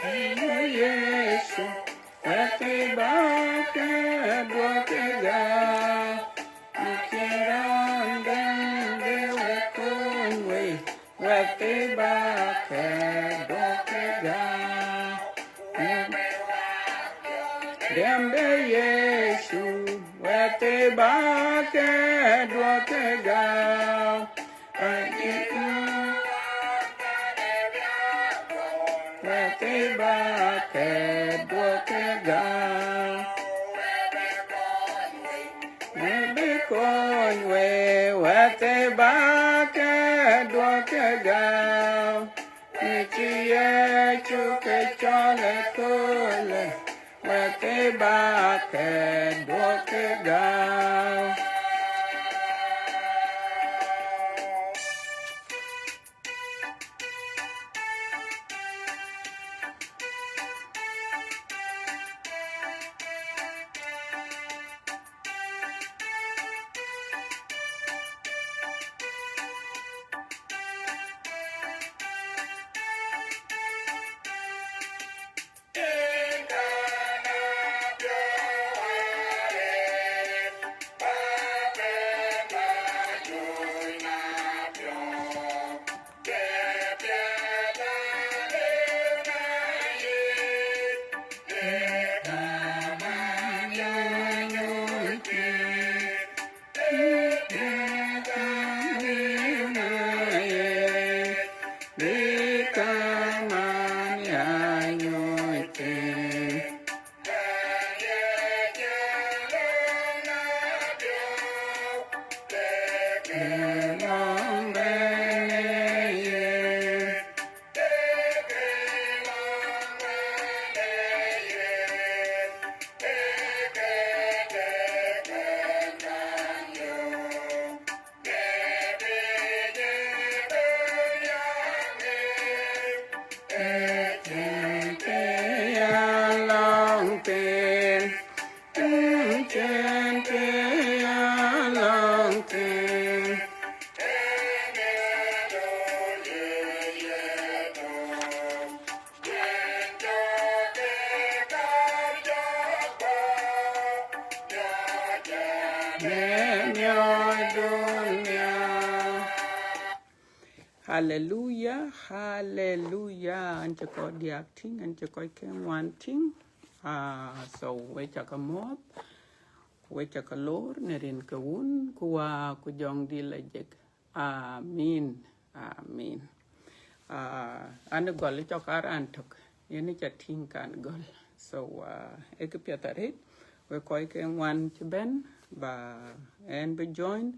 Yesu, wate baka doke ga, ikirandenge wekunwe, wate baka doke ga. Dembe Yesu, wate baka doke ga, wate baka doke ga. Maybe we wate baka doke ga. Nichiye chuke chole kule, wate baka doke ga. Hallelujah, hallelujah. Anh có điạc thính, anh có cái ngoan thính. So we chaka mot, we chaka lor, nerin kawun, kuwa kujong di lejek. Amin, amin. Anh gol chakar antok, yeni chating kan gol. So ekipiatarit, we koi ke ngoan chiben, ba en be join,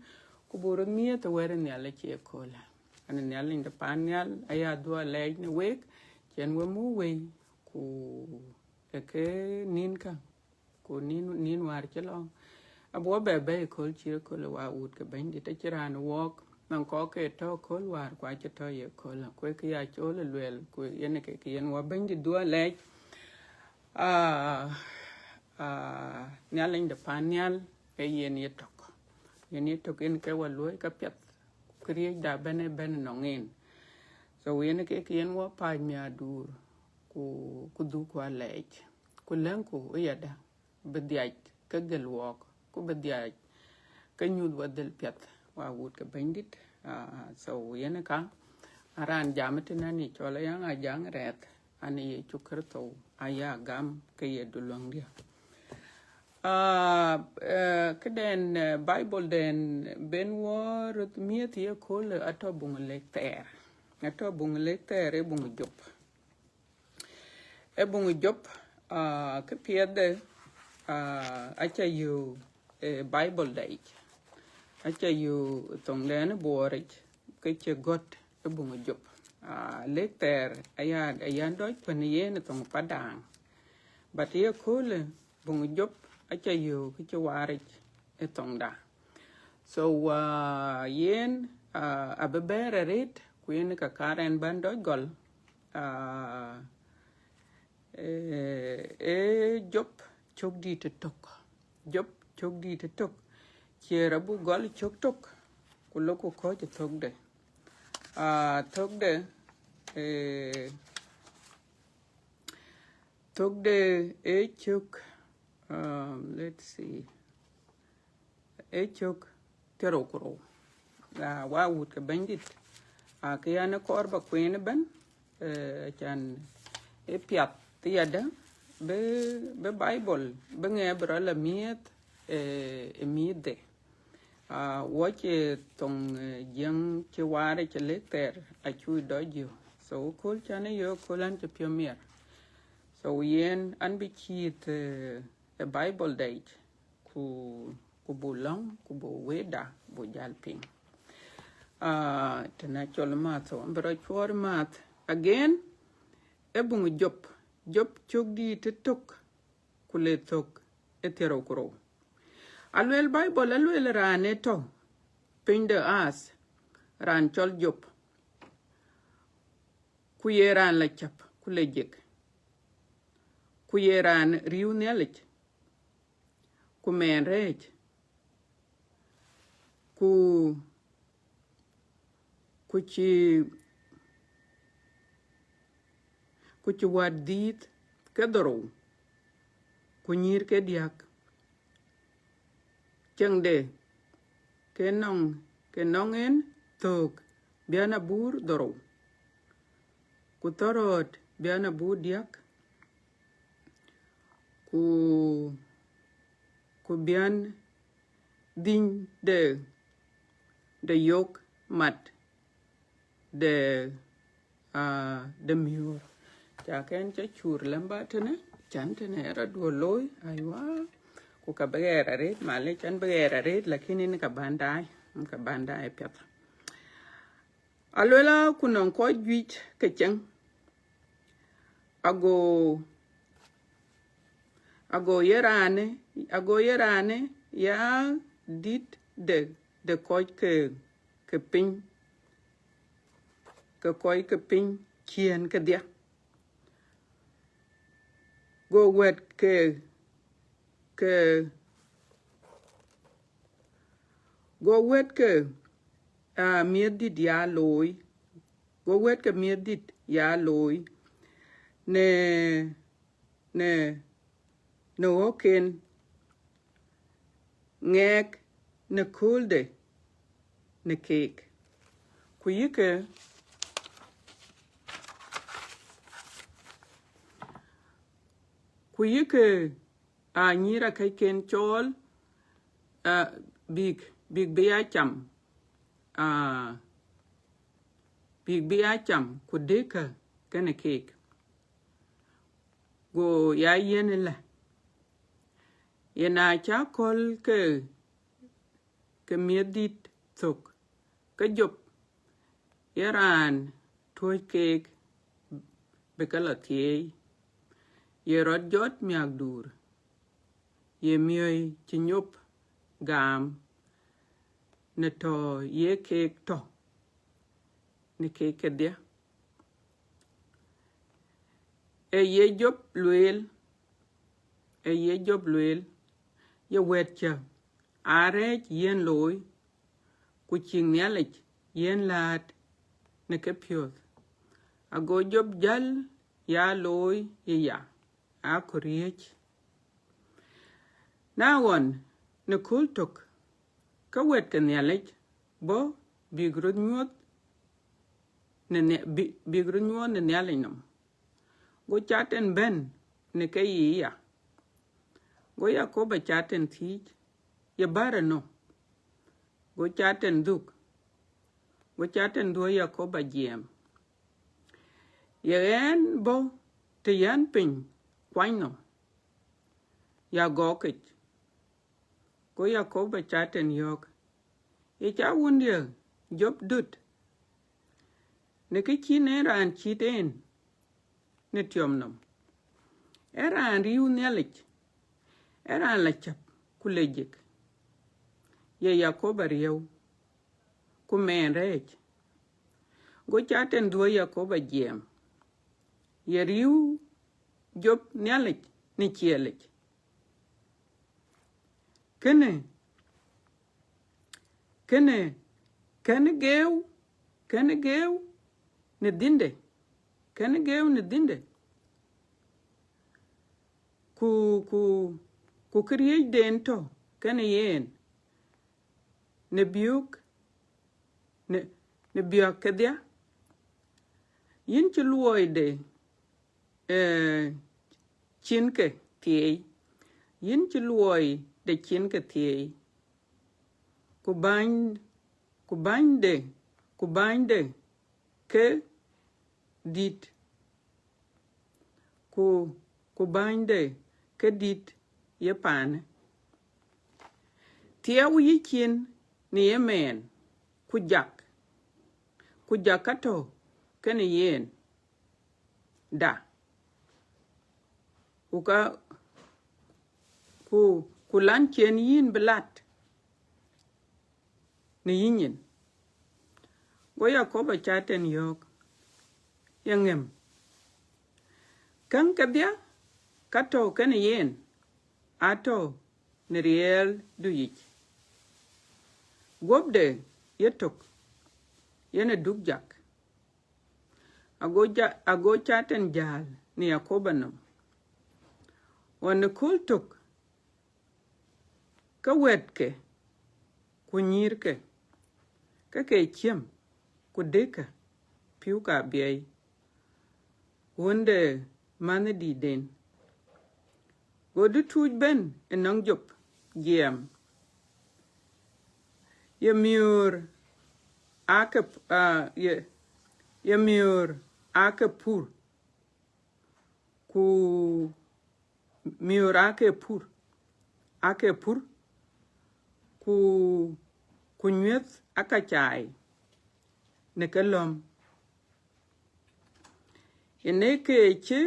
kuburo mia te weren yale chi ekola. Anh nhớ lên tập anh nhớ ai đua lấy nó quét chuyện với mua về ku cái nín cả ku nín ngoài chứ lo bố bé khol chia khol qua út cái bánh đi tới chơi ra nó walk nó có cái to khol qua qua chơi to vậy khol là quét cái chỗ là luyện ku yên cái yên qua bánh đi đua lấy nhớ lên tập anh nhớ cái yên nhiệt yên cái qua lưới cái pet kriye da bene nongin so wene ke kien wa pa mi adur ku du kwa lech ku len ku yada bediaj ka gel wok ku bediaj ka nyud wa del pet wa wut ka bandit so wene ka aran jamatina ni chola yang ajang ret ani chukrto aya gam ke yedulong dia keden Bible den ben war miet ye kol ato bung lekter e bung jop ke piede acha yu Bible dai acha yu tong len borich ke che got e bung jop lekter ayan doj pen ye ne tong padang bat ye kol bung jop acha yu ke warich e tong da so yen abebere ret kuin ka karen bando gol job chogdi te tok chera bu gol chok tok kulo ko ko te tok de Tok de echuk, let's see, echuk terokoro. La wawut ka bandit. Kaya na korba kwene ban, chan piat tiada, be Bible, be ngebra la miet, miet de. Wache tong jeng che ware che lekter a chui dojo. So kul chane yo kulan che pionier. So yen an bi chit a Bible date ku bulong ku bu weda bu jalping. Tena chol math so ambra chor math again ebung job chok di te tok kule tok etero kro. Alwel Bible alwel rane to pinde as ran chol job kuye ran la chap kule jek kuye ran riu nelich ku men rej ku ci wad dit ke doro ku nyir ke diak chengde ke nong en tok biana bur doro ku torot biana bur diak ku bian din de yok mat de miur cha ken cha chur lamba tene chan tene era duoloy aywa ku ka begera red male chan begera red lakini ni ka bandai pet alwela kunon ko juich ke cheng ago yerane ya dit de koy ke pin ke koy ke pin kien ke dia go wet ke miedit ya loy go wet ke miedit ya loy ne oken ngek ne kulde ne cake kuyike nyira kai ken chol big bia cham big bia cham kudeka kene cake go ya yenela yena cha kol ke miedit tok ke job yaran toy cake bekala tie ye rod jot miak dur ye mioi chinyop gam ne to ye cake to ne cake dia ye job luel ye wetcha are yen loy ku ching nyalech yen lat ne ke pyot ago job jal ya loy ya a kuriech na won ne kultok ka wet ke nyalech bo bigrod nyot ne nyalinum go chaten ben ne ke ya go ya ko ba chaten thich ye bare no go chaten duk go chaten do ya ko ba jem yen bo te yan pin kwano ya gokech go ya ko ba chaten yok ye cha wundia job dut ne ke chine ran chiten ne tiomnom eran riu nelich eran la chap kulejik ye yakoba riu kumen rej go chaten do yakoba jem ye riu job nelich ni chielich kene geu ne dinde ku kriye den to kene yen ne biuk ne biok kedia yin ci luoy de chinke tie yin ci luoy de chinke tie ku bande ke dit ku bande ke dit ye pan tie u yi chin ni yemen ku jakato kene yen da uka ku lan chen yin belat ni yinyin go yakoba chaten yok yangem kan kabya kato kene yen ato ni riel du yich gobde yetok yene dugjak ago chaten jal ni yakoba nam wane kultuk ka wetke ku nyirke ka ke chiem ku deka piu ka biai wonde mane di den go du tuj ben enang jop giem ye miur ye miur ake pur ku miur ake pur ku nyet aka chai ne kelom ene ke che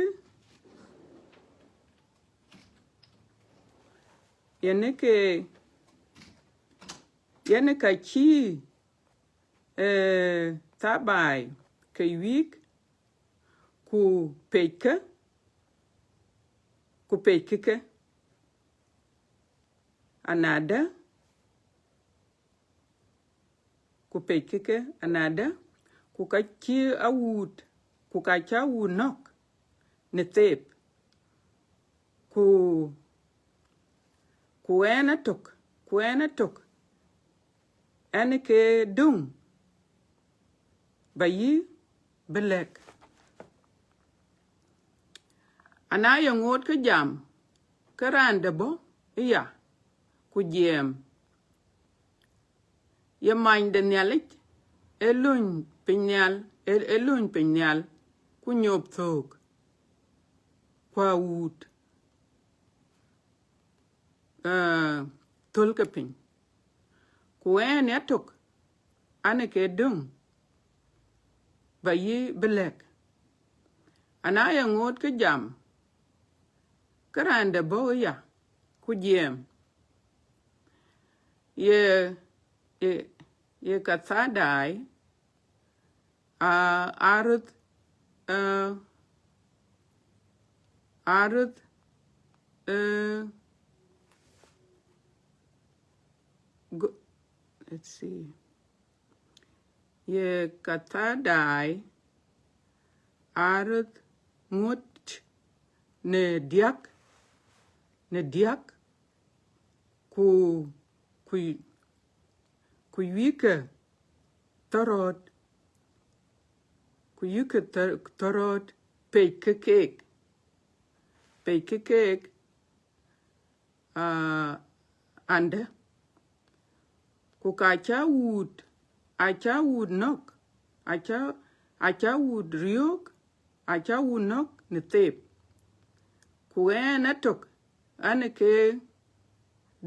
yene ka chi tabai ke wik ku peke anada ku ka chi awut ku ka cha wu nok ne tep ku ena tok ene ke dung bayi belek anaya ngot ke jam karande bo iya ku jem ye mande nyalit elun pinyal ku nyop thok kwa wut tolke piny ku en yatok ane ke dung bayi belek anaya ngot ke jam karande bo ya ku jem ye kathadai arut let's see ye kathadai arut ngut ne diak ku wike torot peke kek ande ku ka cha wud nok acha wud riok acha wud nok ne tep ku en atok ane ke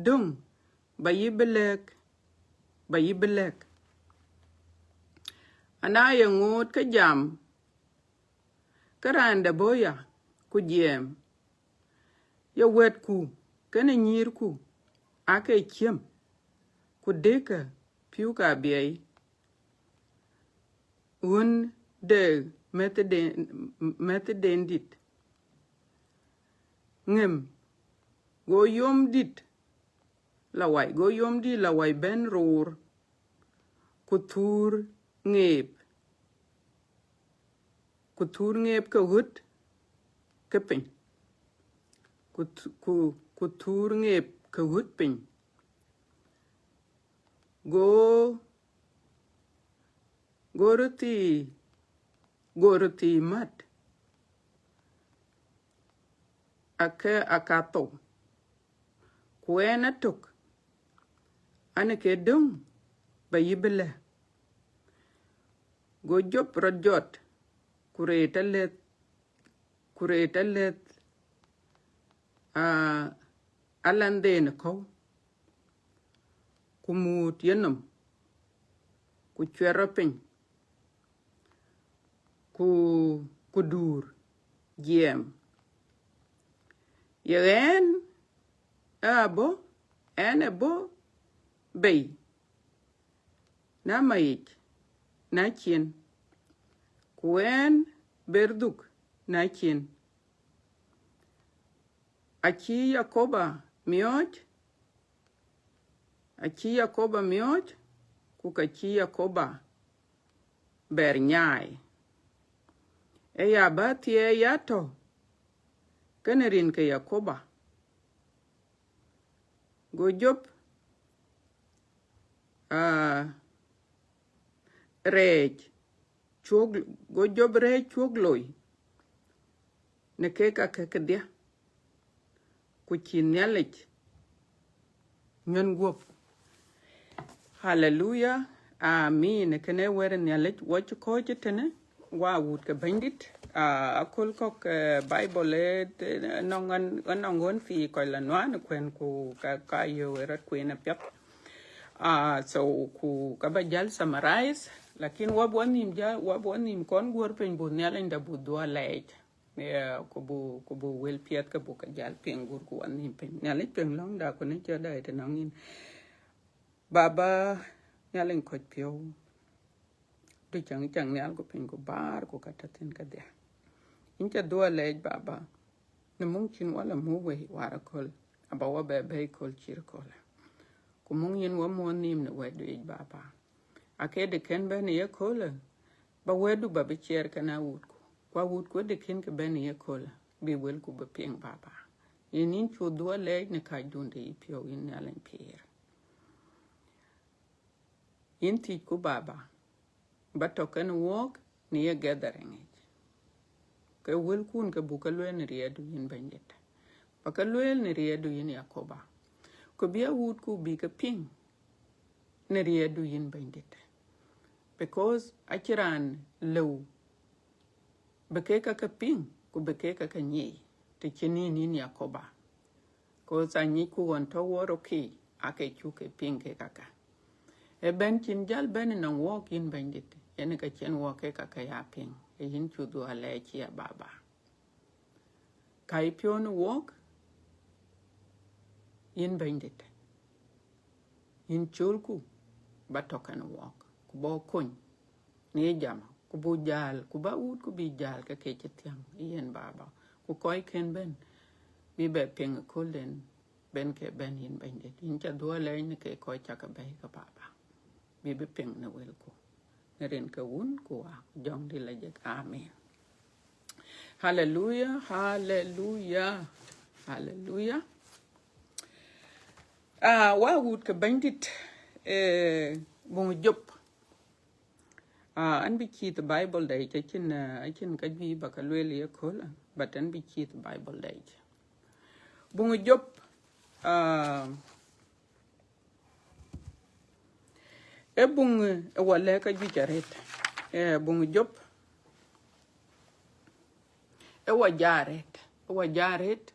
dung bayi belek anaya ngot ke jam karande boya ku jem ye wet ku kene nyir ku ake chiem ku deka piu ka biai un de mete dit ngem go yom dit lawai ben ror ku thur ngep ka hut ke piny ku tur ngep ka hut pin go goroti mat akato kuena tok ane ke dong ba yibele go job rajot kureta let alande ne ko kumut yenum ku chwerapin ku dur giem yeren abo ene bay na mayik na chin kuen berduk na chin achi yakoba miot ku kachi yakoba bernyai ya batie yato kenerin ke yakoba gojop rej chugloi ne keka kekedia ku chinyalich nyon gop hallelujah amen kene weren nyalich wach ko jitene wa wut ke bandit akol kok bible nongon fi ko la nwan kwen ku ka yo rat kwen pep so ku ka ba jal summarize lakin wabwanim kon gor pen bu nyala nda bu do lej ko bu wel piat ka bu ka jal pen gur ku anim pen nyala pen long da ko ne cha dai te nangin baba nyala ko pio du chang nyal ko pen ko bar ko katatin ka de incha do lej baba ne mungkin wala mu we wara kol aba wa be kol chir kol ko mung yin wa mo nim ne we du baba akede ken ben ye kola ba wedu ba bicher kana wut ko kwa wut ko de ken ke ben ye kola bi wel ku ba ping baba yin chu do le ne ka dunde ipio yin alen pier yin ti ku baba ba to ken walk ni ye gathering ke wel kun ke bu ka le ne riedu yin bendet ba ka le ne riedu yin yakoba ko biya wut ku bi ka ping ne riedu yin bendet because achiran low bekeka ka ping ku bekeka ka nyi te chini nini yakoba ko sa nyi ku won to woro ki ake chu ke ping ke kaka e ben chin jal ben na walk in bandit ene ka chen walk ke kaka ya ping e yin chu do ale chi ya baba kai pion walk in bandit in chulku batokan walk bo kun ni jama ku bu jal ku ba ut ku bi jal ka ke chetiang yen baba ku koy ken ben bi be ping kolen ben ke ben yin bende tin cha do le ni ke koy cha ka be ka baba bi be ping na wel ku ne ren ka un ku wa jong di la je amen hallelujah hallelujah hallelujah wa ut ka bandit bon job an bi chi the bible dai cha chin ka bi ba ka le le ko la but an bi chi the bible dai bungu job e bungu wala ka ju jaret bungu job e wa jaret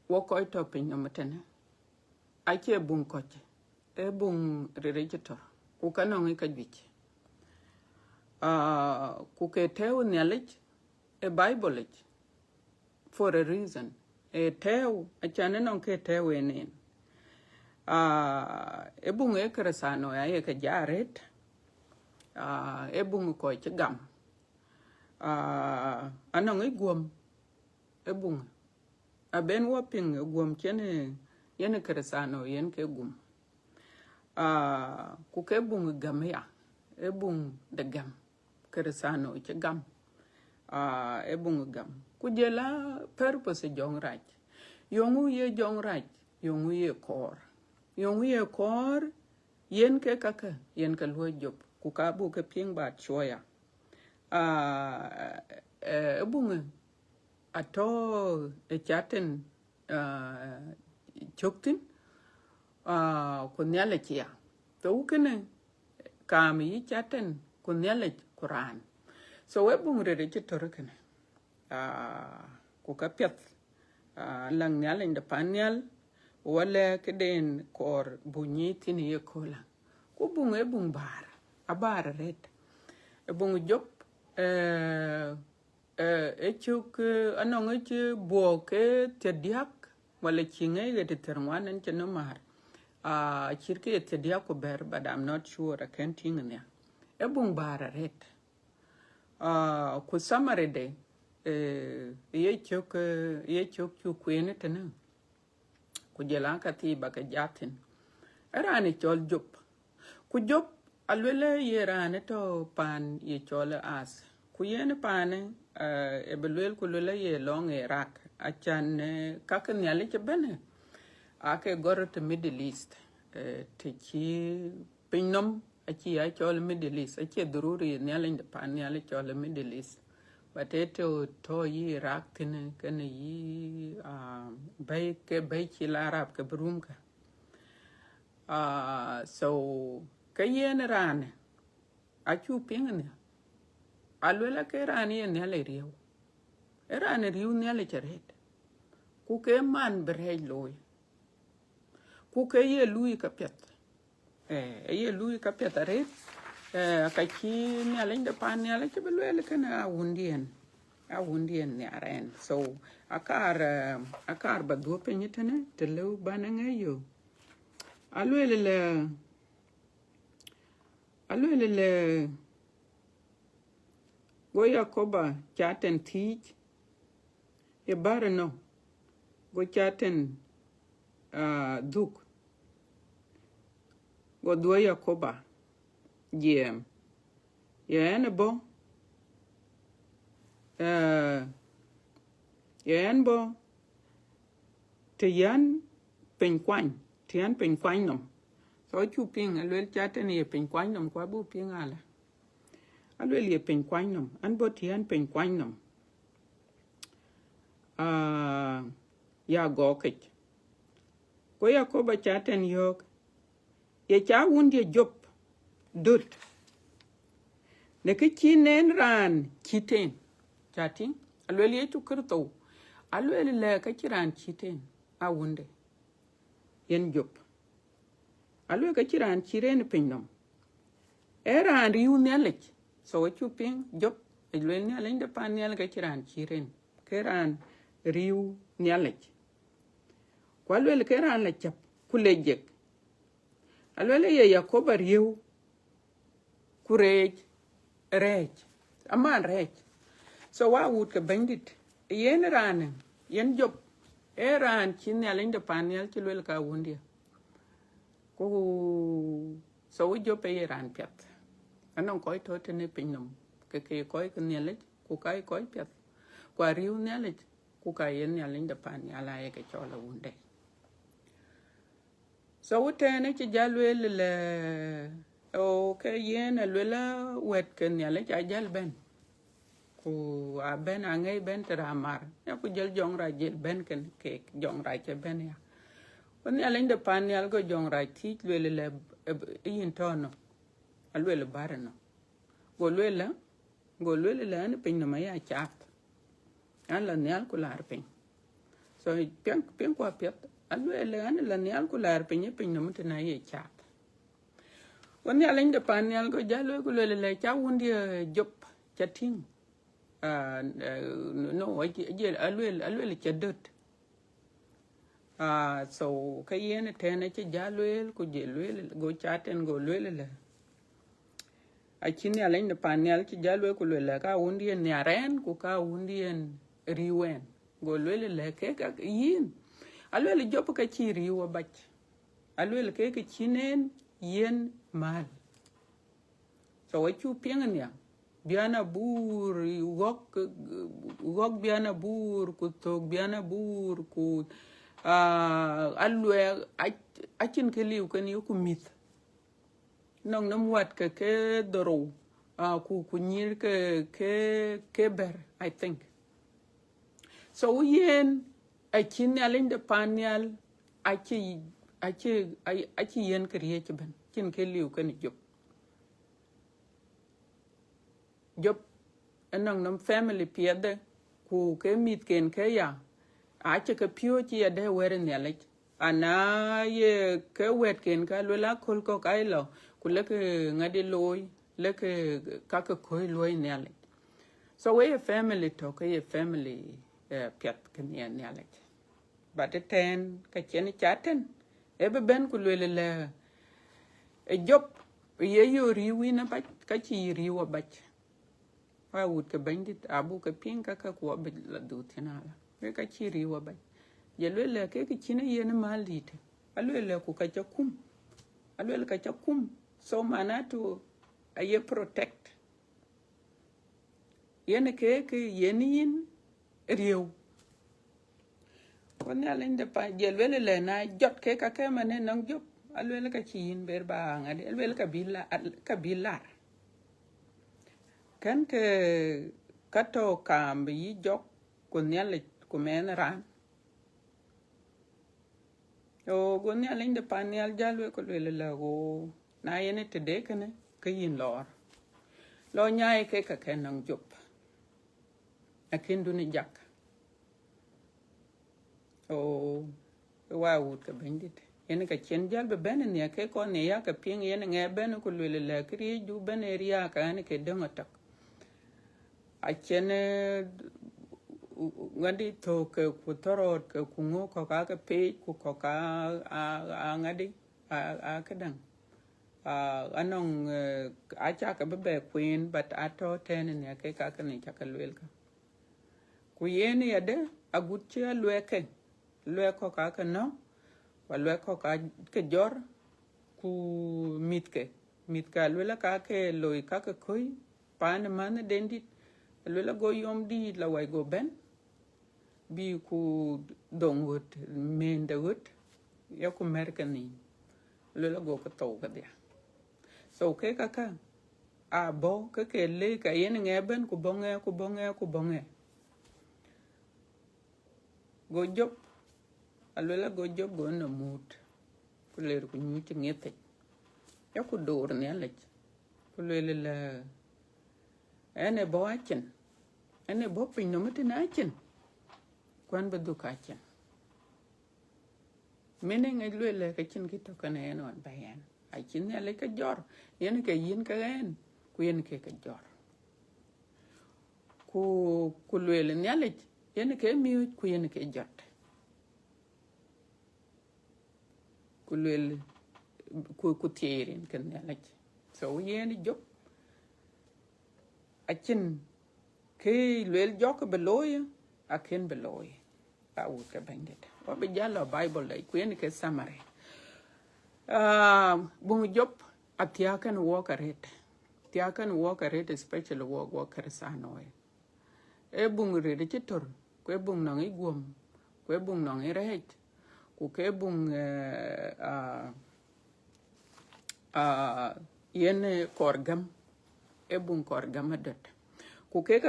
wo ko to pin amatene ake bung ko e bung rerejitor ku kanong ka jwich ku ke tew knowledge a bible for a reason e tew a chane non ke tew enen e bung e kresano ya e ka jaret e bung ko chgam anong e guom e bung a ben waping guom chene yene kresano yen ke gum ku ke bung gam ya e bung de gam kresano che gam e bung gam ku jela purpose jong raj yongu ye jong raj yongu ye kor yen ke kaka yen ka luo job ku ka bu ke pieng ba choya bunga ato chaten choktin ku nyale chia to kene kam yi chaten ku nyale Quran so we bungre de chitor kene ku ka pet lang nyale nda panyal wala keden kor bunyi tini ye kola ku bunga bung bar abar red bung job chuk anong che bo ke tediak wala chinge ge terwan en cheno mar chirke tediak ko ber but I'm not sure I can't think ne bung bar red ku samare de ye chuk chu kwene tena ku jela ka ti ba ka jatin era ni chol job ku job alwele yerane to pan ye chol as ku yen pane ebelwel ku lele ye long Iraq achan kaken yale che bene ake gorot Middle East te chi pinom achi ya chol Middle East achi dururi nyale de pan yale chol Middle East bateto to yi Iraq tine kene yi bay chi larab ke brum ka so kayen rane achu pingane alwela ke rane ne le riu rane riu ne le cheret ku ke man bre loy ku ke ye lui ka pet ye lui ka pet are ka chi ne le de pan ne le ke belwela kana wundien ne aren so akar ba do penyetene te lu bananga yo alwela go Yakoba chaten teach e bare no go chaten duk go do Yakoba yen bo yen bo te yan pen kwan nom so chu ping alwel chaten ye pen kwan nom kwa bu ping ala alwel ye pen kwan nom an bo te yan pen kwan nom ya gokech ko Yakoba chaten yok ye cha wundie job dut ne ke chinen ran chiten chating alwel ye chu kurto alwel le ka chiran chiten a wunde yen job alwel ka chiran chiren pinom era riu nelech so chu ping job alwel ne alin de pan ne ka chiran chiren keran riu nelech kwalwel keran la chap kulejek alwel ye Yakoba riu kurej rej aman rej so wa wut ke bandit yen ran yen job eran chin ne alin de pan ne chi lwel ka wundia ko so we job e ran pet anon koy to tene pinom ke koy ke ne le ku kai koy pet kwa riu ne le ku kai yen ne alin de pan ne ala ye ke chola wunde so utene ci jalwel le o ke yen lwela wet ke ne le jal ben ku a ben angay ben tramar ya ku jel jong ra jel ben ken ke jong ra ke ben ya on ne alin de pan ne go jong ra ti lwel le yin tono alwel barano go lwela an pin no maya chat an la ne al ku lar pin so pen kwa pet alwel an la ne al ku lar pin no mutna ye chat on ne alin de pan ne go jalo ku lwela cha wundi job chating no ajel alwel chadot so kayen tene ci jalwel ku jelwel go chaten go lwela achini alin de panel ci jalwe ku lwela ka wundi ne aren ku ka wundi riwen go lwela ke ka yin alwel job ka ci riwa bach alwel ke chinen yen mal so wachu pengen ya biana bur wok biana bur ku tok biana bur ku alwe achin ke liu kan yu kumith nong nam wat ke doro ku nyir ke ber I think so yen achin alin de panyal achi yen kriye ben chin ke liu kan job nong nam family piede ku ke mit ken ke ya ache ke pio chi ya de wer ne le ana ye ke wet ken ka lo la kol ko kai lo ku le ke ngadi loy le ke ka ke koi loy ne le so we family to ke family piat ken ya ne le but the ten ka chen chaten e be ben ku le e job ye yo ri wi na ba ka chi ri wa ba wa wut ke bandit abu ke pin ka ko be la du tinala we ka chi ri wa ba ye le ke chine ye na malite alwe ku ka chakum alwe ka chakum so manatu aye protect yene ke yenin riu kon yalen de pa ye le na jot ke ka ke mane nang job alwe ka chin ber ba ngade alwe ka bilar kan ke kato kam yi jok kon yale ku men ran o go ne alin de panel jalwe ko le la go na yene te de kane ke yin lor lo nyai ke ka ken nang job akin du ni jak o wa wut ka bandit yene ka chen jal be ben ne ke ko ne ya ka ping yene nge ben ko le la kri ju ben ria ka ne ke de ngotak a chen ngadi to ke ku torot ke ku ngo ko ka pe ku ko ka a ngadi a kadang anong a cha ka be queen but ato ten ne ke ka ne cha ka lwel ka ku yene ya de a gutche lwe ko ka no wa lwe ko ka ke jor ku mit ka lwe ka ke loy ka ke koi pan man dendit lwe go yom di la wai go ben bi ku dongut mende gut ya ku merkani lwe go ko to ka dia so ke ka a bo ke le ka yen ngeben ku bonge go job alwela go job go na mut ku le ku nyuti ngete ya ku dor ne le ku le la ene bo achen ene bo pin no mate na achen kwan be du ka achen mene ngai le ka chin ki to kana eno bayan a chin ne le ka jor yen ke yin ka en ku yen ke ka jor ku le ne le yen ke mi ku yen ke jot ku le ku tierin kan ne le so yen job a chin ke le jok be loy a ken be loy a u ka bandit wa be jalo bible le ku yen ke samare bung job atia kan wo karet tia kan wo karet especially wo karsanoy e bung re de chitor ku e bung nang igum ku e bung nang eret ku ke bung yene korgam e bung korgam adat ku ke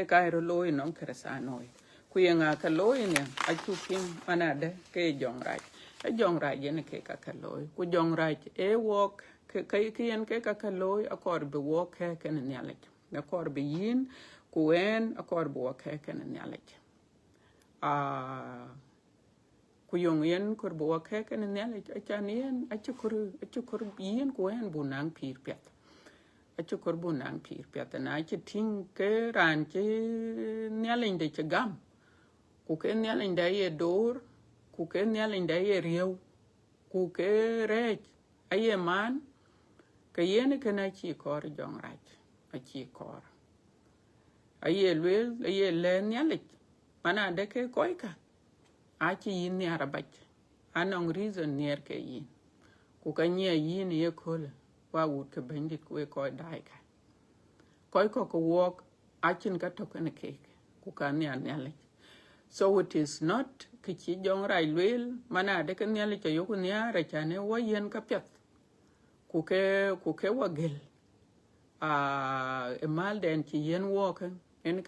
ka ro loy nang karsanoy ku yenga ka loy ne a chukin manade ke jongraj e jongraj yene ke ka loy ku jongraj e wok ke yen ke ka loy akor be wok ke ken ne alek akor be yin ku en akor be wok ke ken ne alek ku yong yen kor be wok ke ken ne alek a chan yen a chukur yin ku en bu nang pir pet a chukur bu nang pir pet na chi ting ke ran chi ne alek de chagam ku ke ne alek de ye dor ku ke ne alek de ye rieu ku ke rej aye man ke yene ke na chi kor jong raj a chi kor aye lwel aye le nyalik mana de ke koika a chi yin ni arabach anong reason nier ke yin ku ka nye yin ye kol wa wut ke bandit ku ko dai ka koi ko walk a chin ka to ke ku ka ni nyalik so it is not cái chỉ dòng rai luyện mà nà để cái nhà lấy cho yêu cái nhà rồi cha này quá yên cái piệt cụ cái quá gel emal đen chỉ yên quá cái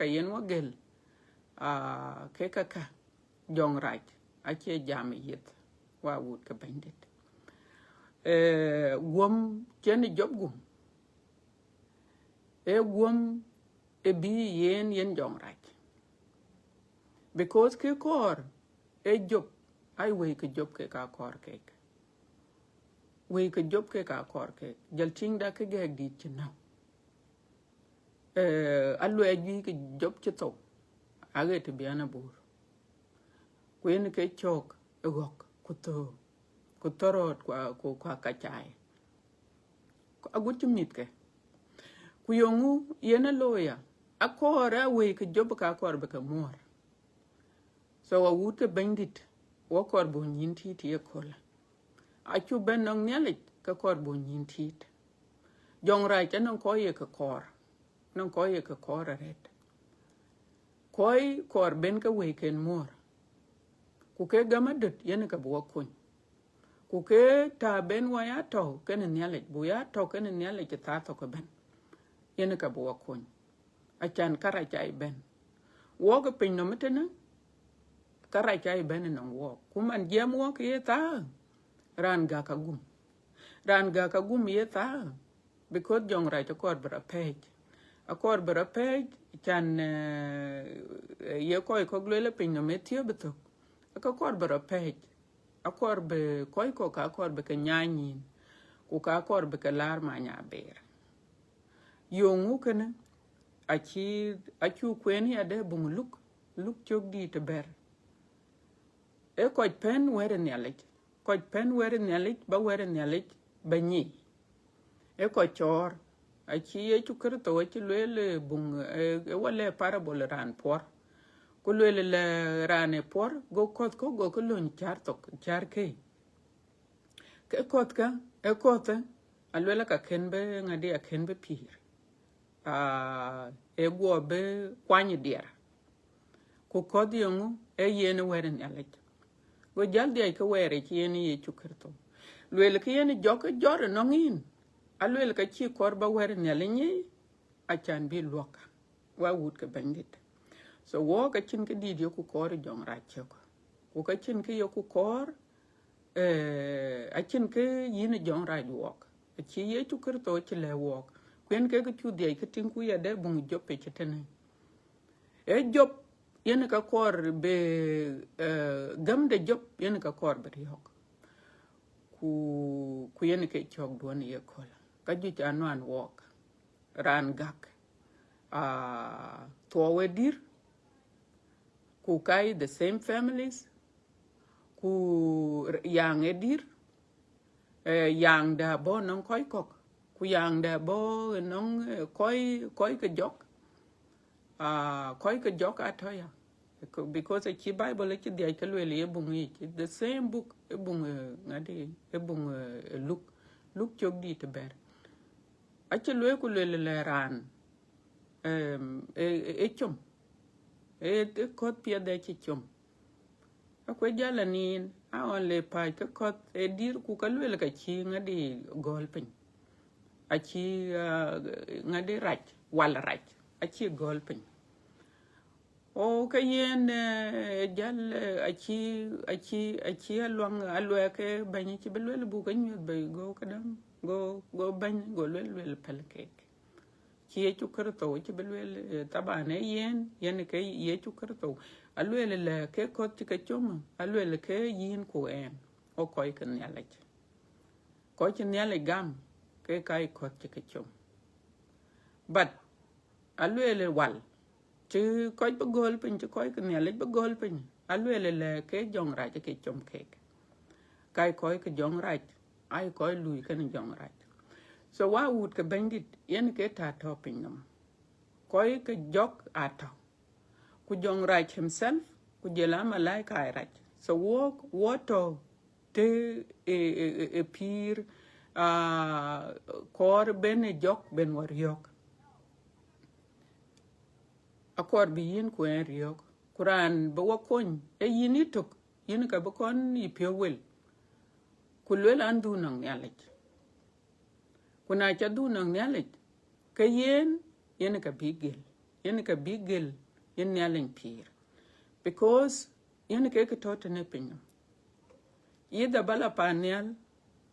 yên quá gel cái dòng rai ai chơi jam yết quá vụt cái bánh đít gom trên job gom gom bi yen dòng rai because cái cor job ai wey cái job cái cả cor cái wey cái job cái cả cor cái jal ting da cái gag đi chứ nào allo ay cái job chứ tàu age to biana bur quên cái chok gok kutorot kwa kachai agut chumit ke kuyongu yena loya akora wey cái job ka cor be ka mor so agut ke bandit wo kor bo nyin ti kola achu ben nong nyalit ka kor bo nyin ti jong rai cha nong ko ye ka kor ret kor ben ka we ken mor ku ke gamadut yen ka bo kun ku ke ta ben wa ya to ken nyalit bu ya to ken nyalit ta to ka ben yen ka bo kun achan kara chai ben wo ga pin no metena kara chai ben nong wo kuman jam wo ke ta ran ga ka gum ye ta because jong rai to kor bra page a kor bra page chan ye ko glele pin no metio beto ka kor bra page a kor be ko ka kor be ka nyanyin ku ka kor be ka lar ma nya ber yongu kana achu kwen ya de bung luk chok di te ber ko pen were nyalit ko pen were nyalit ba were nyalit ba nyi ko chor achi chu kar to achi le bung wale parabol ran por ko le ran por go kot ko go ko lon char ke kot ka alwela ka kenbe ngadi a kenbe pir go be kwany dier ko kod yongu yene were nyalit go jaldi ay ka were chi yene ye chu kar to lwel ke yene jok jor nongin alwel ka chi kor ba were nyalinyi achan bi loka wa wut ka bandit so wo ka chin ke di ku kor jong ra che ko ka chin ke yo ku kor a chin ke yin jong ra wok chi ye chu kar to chi le wok kwen ke chu de ke tin ku ya de bung job pe chetene job yen ka kor be gam de job yen ka kor be yok ku yen ke chok don ye kola ka ju cha no an wok ran gak to we dir ku kai the same families ku yang edir yang da bo non koi kok ku yang da bo non koi ke jok koi ke jok atoya because the bible le the ikalwele e bung the same book e bung ngadi e bung look chok di te ber achelwe ku le ran chom kot pia de chom akwe jala nin a on le pa ka kot dir ku kalwele ka chi ngadi gol pin achi ngadi rach wal rach achi gol pin o ka yen jal achi alwe ke bani ci belwele bu ka nyut bay go kadam go bany go lwel pelke ci ye ci kerto ci belwele tabane yen ke ye ci kerto alwele le ke ko ci ka choma alwele ke yin ko en o koy kan yalla ci ko ci yalla gam ke kay ko ci ka chom but alwele wal chứ coi bơ gol pin chứ coi cái nhà lấy bơ gol pin alwe le cái dòng ra cái chom cake cái coi cái dòng ra ai coi lùi cái dòng ra so wa would cái bandit yen cái ta topping nam coi cái jok ato ku dòng ra himself ku jela malai kai ra so walk water te pir kor ben jok ben war yok akor bi yin ku en riok kuran ba wakon e yini tok yin ka bokon I pio wel kulwel an du nang nyalit kuna cha du nang nyalit ka yen ka bigel yen nyalin pir because yen ke tot ne pinyo ida bala panyal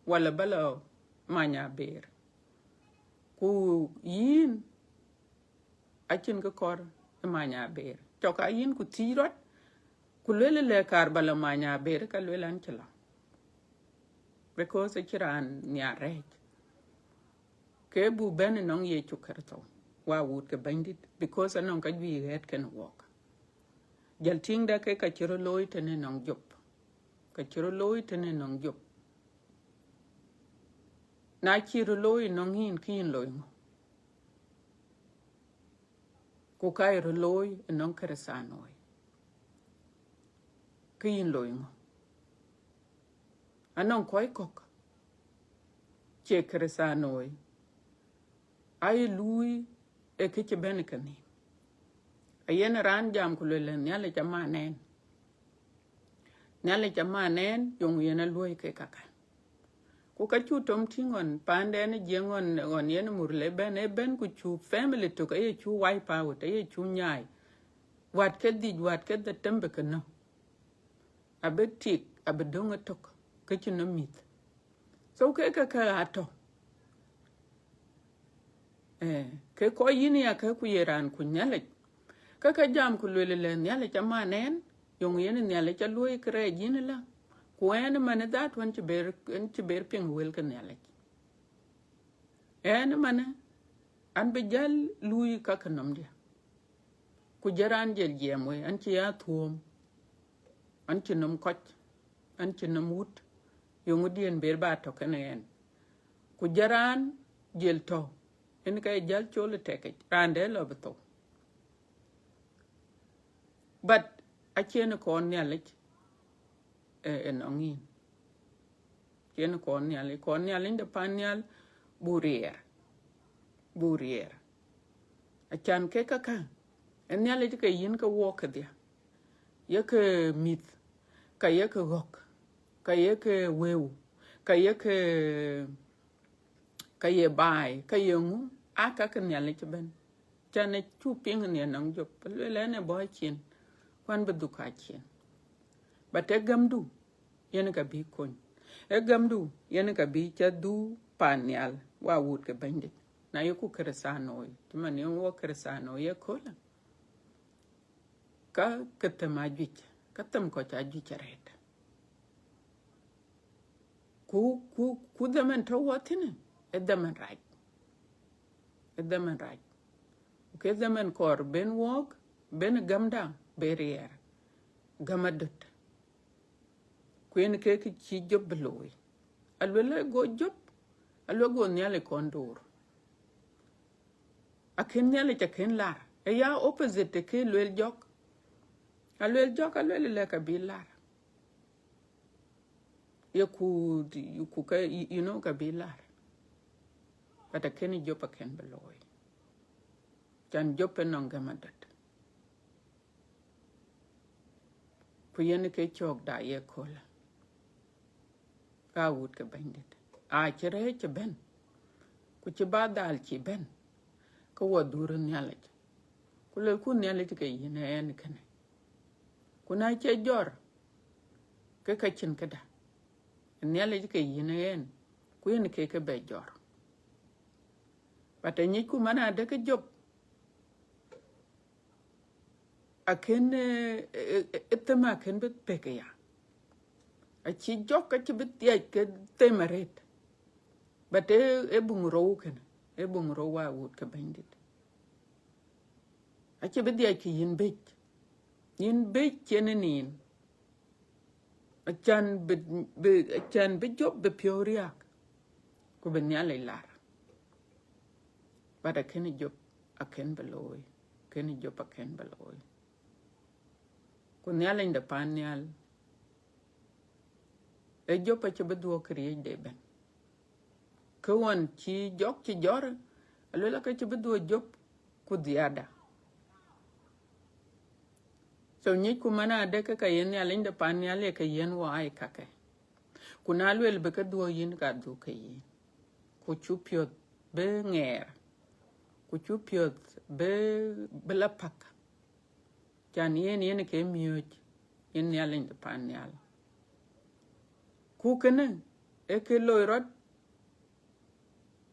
wala bala manya ber ku yin achin ka kor manya ber choka yin ku tirot ku le kar bala manya ber ka an chila because chiran nyare ke bu ben nong ye chukarto wa wut ke bandit because anong ka bi het ken walk jal ting da ke ka chiro loy tene nong jop ka chiro loy tene nong jop na chiro loy nong hin kin loy ku kai ro loy nong kresanoi kin loy anong koi kok che kresanoi ai lui e ke che ben kani ayen ran jam ku le nyale chamanen yung yena lui ke kaka ku ka chu tom tingon pande ne jengon on yen murle ben ku chu family to ka ye chu wipe out ye chu nyai wat ke the tembe kana abetik abedonga tok ke chino mit so ke ka ato ke ko yini ya ka ku yeran ku nyale ka jam ku le nyale chamanen yung yen nyale cha lui kre yin la when man that when to bear ping will can yale en man an be jal lui ka kanam dia ku jaran jel jemwe an ci ya tuom an ci nam koch an ci nam wut yung dien ber ba to ken ku jaran jel to en kay jal chole teke rande lo beto but a chene kon yale en ongin chen kon nyal inde panyal burier achan ke kaka en nyal ke yin ka wok dia ye ke mit ka ye ke gok ka ye ke wew ka ye bai ka ye ngu aka ke nyal ke ben chane chu ping ne nang jop le ne boy chin kwan bedu ka chin bate gamdu yen ka bi kon gamdu yen ka bi cha du panyal wa wut ke bende na yoku kresano tuma ne wo kresano ye kola ka ketema jich katem ko cha jicheret ku damen to watine edamen right ke damen kor ben wok ben gamda berier gamadut kwen ke chi job loy alwele go job alwe go nyale kondur aken nyale ta ken lar e ya opposite ke lwel jok alwele le ka bilar ku ka ka bilar but aken job aken beloy jan job non gamadat ku yen ke chok da ye kola ka wut ke bandit a chere che ben ku ci badal ci ben ko wadur nyale ku le ku nyale ke yine en kene ku na che jor ke ka chin kada nyale ke yine en ku yen ke be jor bata ni ku mana de ke job aken etema ken be peke ya a ci jok ka ci bit ya ke temaret bate bungro ken bungro wa wut ke bandit a ci bit ya ki yin bej kenenin a chan be job be pioriak ku ben ya le lar bata ken job aken beloy ken job aken beloy ku nyale nda panyal e job a ci bedo kriye de ben ko won ci jok ci jor alwela ka ci bedo job ku diada so nyi kumana de ka yen ya linda pan ya le ka yen wa ai ka ke kuna lwel be ka duo yin ka du ka yin ku chupyo be nger ku chupyo be la pak jan yen ke miyo yin ya linda pan ya ku kene e ke loirot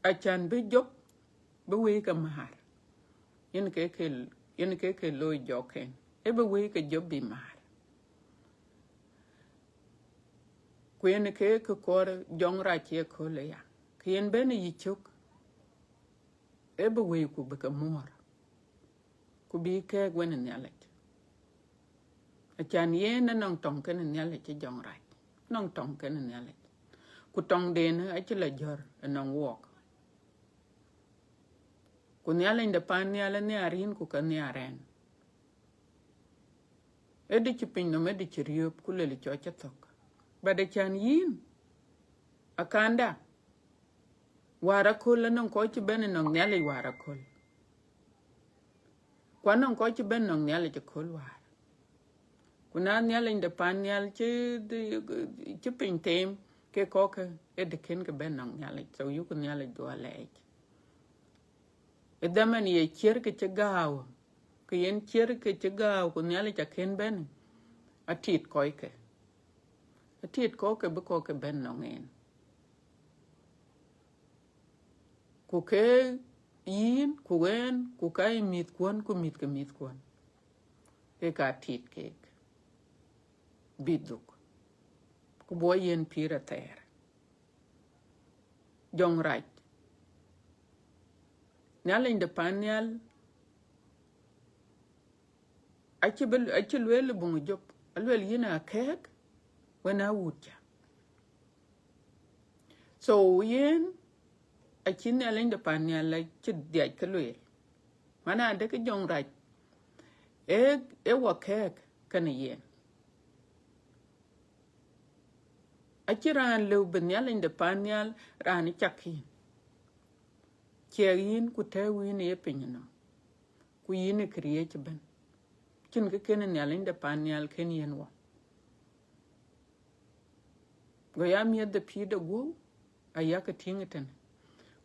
a chan be jok be we ka mahar yin ke loy joken e be we ka job bi mahar ku yin ke kor jong ra che ko le ya kien ben yi chuk e be we ku be ka mor ku bi ke gwen ne ale a chan yen na nong tong ke ne ale che jong ra nong tong ke ne ale ku tong de ne a che la jor nong wok ku ne ale nda pan ne ale ne arin ku ka ne aren e de chi pin no me de chi riop ku le cho cha tok ba de chan yin akanda wara kol nong ko chi ben nong ne ale wara kol kwa nong ko chi ben nong ne ale che kol war kuna ne ale nda pan ne ale che pin tem ke ko ke e de ken ke ben nong ne ale so yu ku ne ale do ale e da man ye cher ke che gawo ke yen cher ke che gawo ku ne ale cha ken ben atit ko ke be ko ke ben nong en ku ke yin ku wen ku kai mit kwon ku mit ke mit kwon ke ka tit ke biduk ku bo yen pira ter jong right nyal in de panyal achi lwel bungu jop alwel yina kek wena wucha so yen achi nyal in de panyal la chi dia ke lwel mana de ke jong right e wa kek kan yen achi ran lu ben nyal in de panyal ran chakin yin ku te win e pinyano ku yin kriye ben kin ke ken nyal in de panyal ken yen wa go ya mi de pi de go ayaka tingeten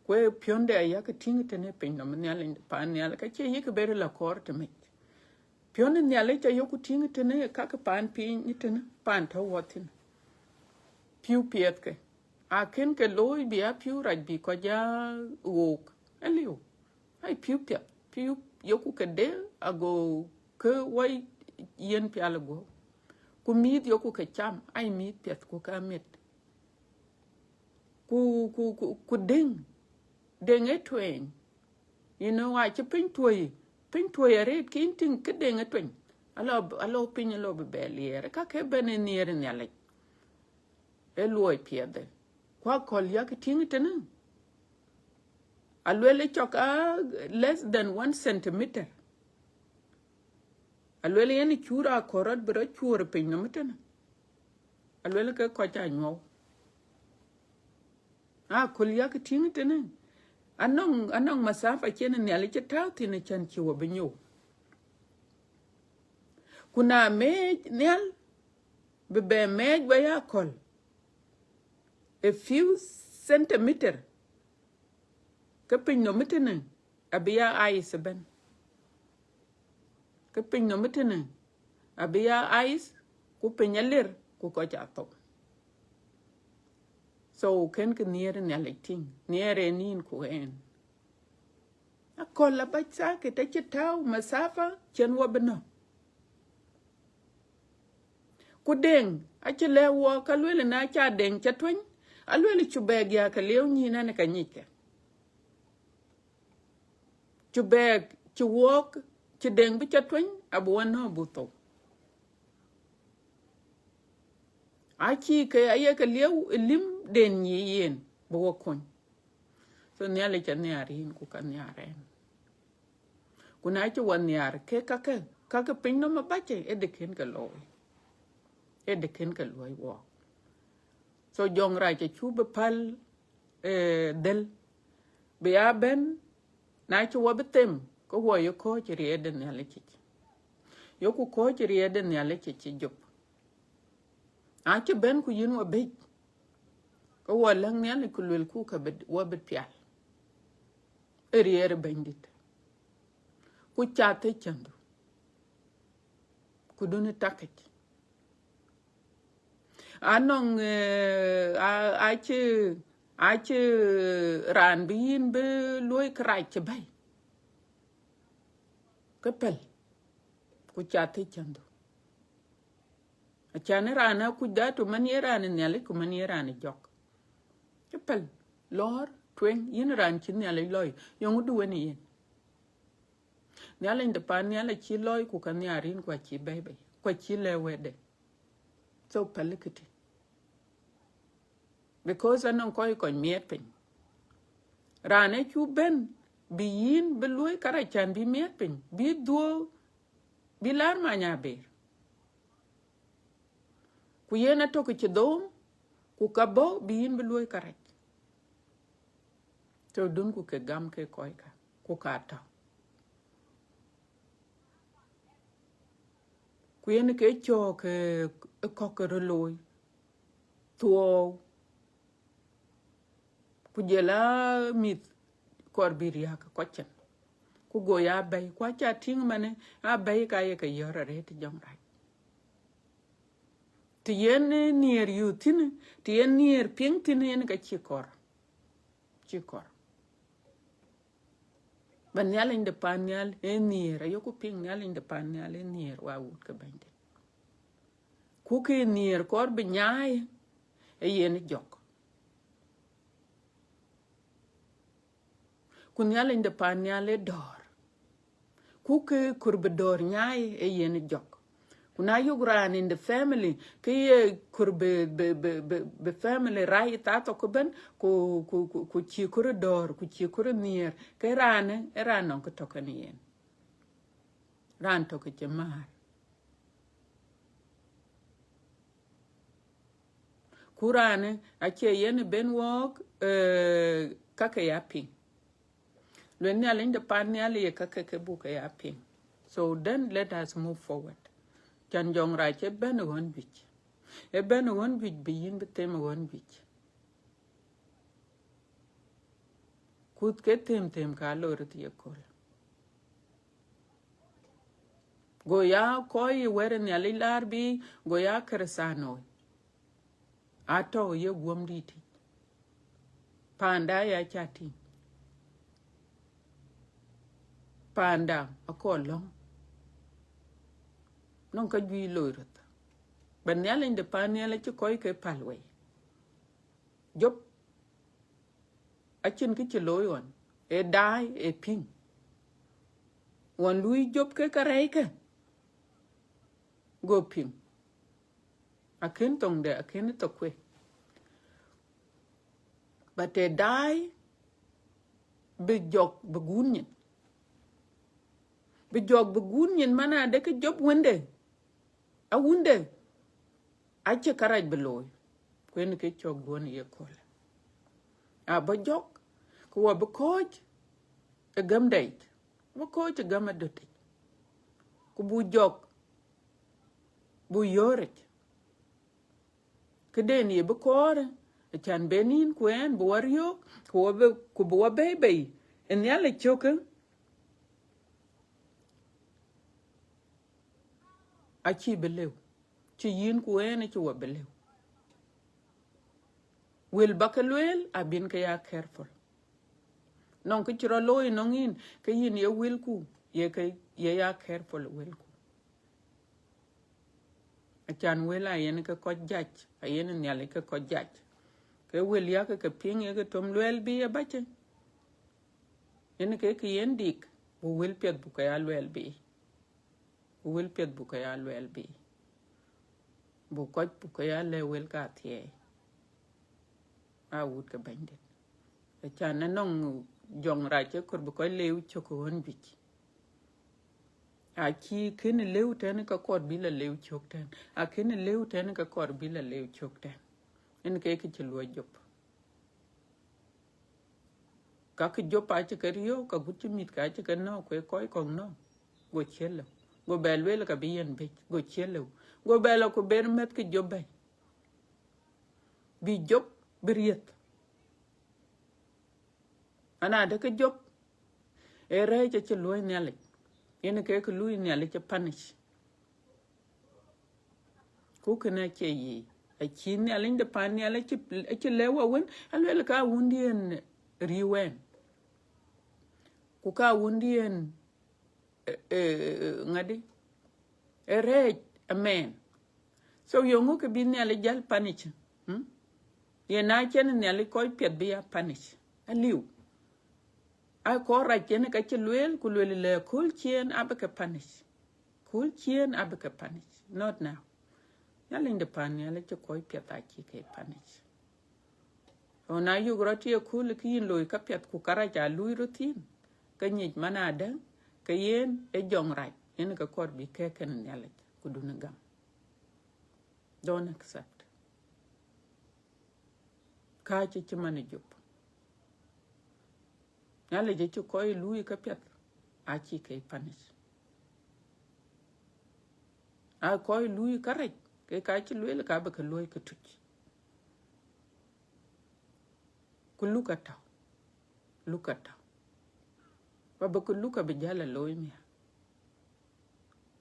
kwe pionde ayaka tingeten e pinyano nyal in de panyal ka che yike ber la korte me pionde nyal e yo ku tingeten e ka ka pan pin niten pan to wotin piu piet ke a ken ke loy bi a piu raj bi ko ja wok eliu ai piu yoku ke de ago ke wai yen piala go ku mit yoku ke cham ai mit piet ku ka met ku ding e twen you know I che pin toy are kin tin ke ding e twen alo pin lo be beliere ka ke beneniere nyale e loy piede kwa kol yak ting tena alwele choka less than 1 centimeter alwele yani chura korot bro chura pin no mutena alwele ke ko cha nyo kol yak ting tena anong masafa chene ne ale chata tine chan chiwo binyo kuna me nel be me ba ya kol a few centimeter ke pin no mutena abia ice ben ke pin no mutena abia ice ku penyaler ku ko cha to so ken ke niere ne alting niere nin ku en akola ba sa ke te chitau masafa chen wo beno ku deng achile wo ka lwele na cha deng cha twen alwele chubeg ya ka lew ni na ka nyike chubeg chuwok chideng bi cha twen abuwan no buto achi ke aye ka lew lim den yi yen bo kon so nyale cha ne arin ku ka ne aren kuna chi wan yar ke ka pin no mabache e de ken ka loy e de ken ka loy wo so jong ra che chu be pal del be aben na chi wo betem ko wo yo ko chi ri de ne le chi yo ku ko ci riede ne ale ci jop a ci ben ku yin wa be ko wala ne ale ku lel ku ka be wa be pial riere bandit ku chate chandu ku duni taket anong a ci ran bi yin be loy krai ci bay ko pel ku chate chandu a chane rana ku datu man yerane ne ale ku man yerane jok ko pel lor twen yin ran ci ne ale loy yongu du woni yin ne ale de pan ne ale ci loy ku kan yarin kwa ci bay bay kwa ci lewede so palikiti because anon koy ko miet pin rane chu ben bi yin be loy kara chan bi miet pin bi duo bi lar ma nya ber ku yena to ke dom ku ka bo bi yin be loy kara to dun ku ke gam ke koy ka ku ka ta ku yena ke cho ke ko ke loy tuo ku jela mit korbiria ka kochen ku go ya bay kwa cha ting mane a bay ka ye ka yora re ti jong rai ti yen nier yu tin ti yen nier ping tin yen ka chikor ban yal inde pan yal e nier ayo ku ping yal inde pan yal e nier wa wut ka bande ku ke nier kor bi nyaay e yen jok kun yal inde pan yal e dor ku ke kurbe dor nyaay e yen jok kuna yugran in the family ke kurbe be family rai tato ko ben ku chi dor ku chi nier ke rane eranon ko to kan yen ran to ke jamar kurane ache yen ben wok kake yaping len ya len de pan ya le kake ke buka yaping so then let us move forward chan jong ra che ben won bich e ben won bich bi yin betem won bich kut ke tem ka lor ti ekol go ya koy weren ya lilar bi go ya kresano ato ye gwom diti panda ya chati panda akolong non ka gi lorot ben ya le de pan ya le ci koy ke palwe job achin ki ci loyon e dai e ping won lui job ke karai ke go ping akin tong de akin to kwe but e dai be jok be gunyin be jok be gunyin mana de ke job wende a wunde ache karaj beloy kwen ke chok gon ye kol a ba jok ko wa be coach e gam date ba coach e gam adote ku bu jok bu yore ke den ye be kore e chan benin kwen bu war yok ku bu wa bebe en yale choke a chi belew chi yin kwen e chi wa belew wel bakalwel abin ka ya careful non ke chiro loy nongin ke yin ye wil ku ye ke ye ya careful wil ku achan wela yen ke ko jach ayen nyale ke ko jach ke wel ya ke ping ye ke tom lwel bi ye bache yen ke yen dik bu wel pet bu ka ya lwel bi bu wel pet bu ka ya lwel bi bu ka ya le wel ka tie a wut ke bande achan non jong ra che kur bu ko lew choko won bich a chi ken lew ten ka kod bi la lew chok ten a ken lew ten ka kod bi la lew chok ten en ke ki chlo jop ka ki jop a che kerio ka guti mit ka che no ko no go chelo go belwe ka bien be go chelo go belo ko ber met ke jobe bi job beriet ana de ke job e re che loy nele yen ke lui nele che punish ku kana che yi a chi nele de pan nele che lewa wen alwel ka wundien riwen ku ka wundien ngadi e re a man so yongu ke bin nele jal punish ye na chen nele ko pet bi a punish aliu ai ko ra chen ka che lwel ku lwel le kul chen abaka punish kul chen abaka punish not now yaling de pan yale che ko pet a chi ke punish ona yu groti kul ki loy ka pet ku kara ja lui rutin ka nyit manada ka yen e jong ra yen ka kor bi ke ken yale ku dun gam don't accept ka chi man jup yale je ko lui ka pet a chi ke punish a ko lui ka ra ke ka chi lui ka ba ka lui ka tuch ku lukata ba ku luka be jala loy mi